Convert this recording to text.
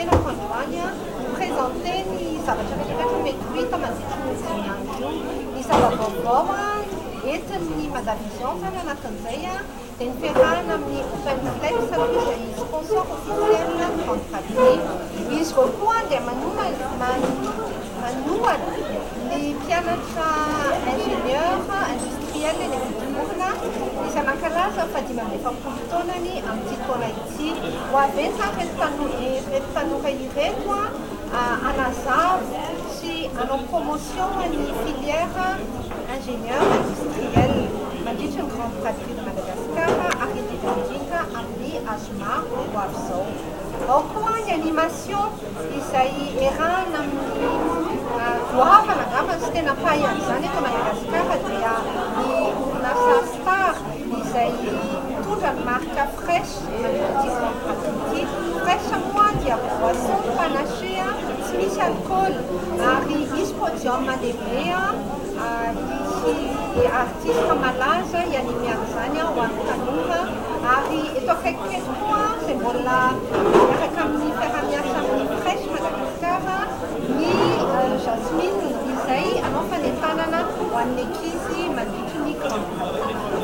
tena fandroany présenter ny zavatra rehetrarehetra mety ho hita mandritry ny andro ny zava-baovao entin'ny Madavision zany anatin'izay dia nifiarahana amin'ny OpenFlex izay sponsor officiel grande famille. Izy koa koa dia manohana ny mpianatra ingénieur industriel ny Vitimorina izay mankalaza fa 5 taonany amin'ity taona ity ho aventa reto tanora ireto anazavo sy hanao promotion ny filière ingénieur industriel mandritra ny grande fratrie de Madagascar ary indrindra amin'ny azomaro ho avy izao. Ao koa ny animation izay erahana amin'ny goavana angamba sy tena pahiany izany eto Madagasikara dia ny orinasa Star izay mitondra ny marika Fresh mandritra grande fratrie ity. Fresh moa dia boisson panaché tsy misy alcool ary misy podium lehibe misy artiste malaza ianime an'izany ho an'ny tanora ary eto akaikiketo koa izay mbola miaraka amin'ny fiaramiasa amin'ny Fresh Madagasikara ny Jasmine izay anao fanentanana ho an'ny ankizy mandritry ny grande fratrie.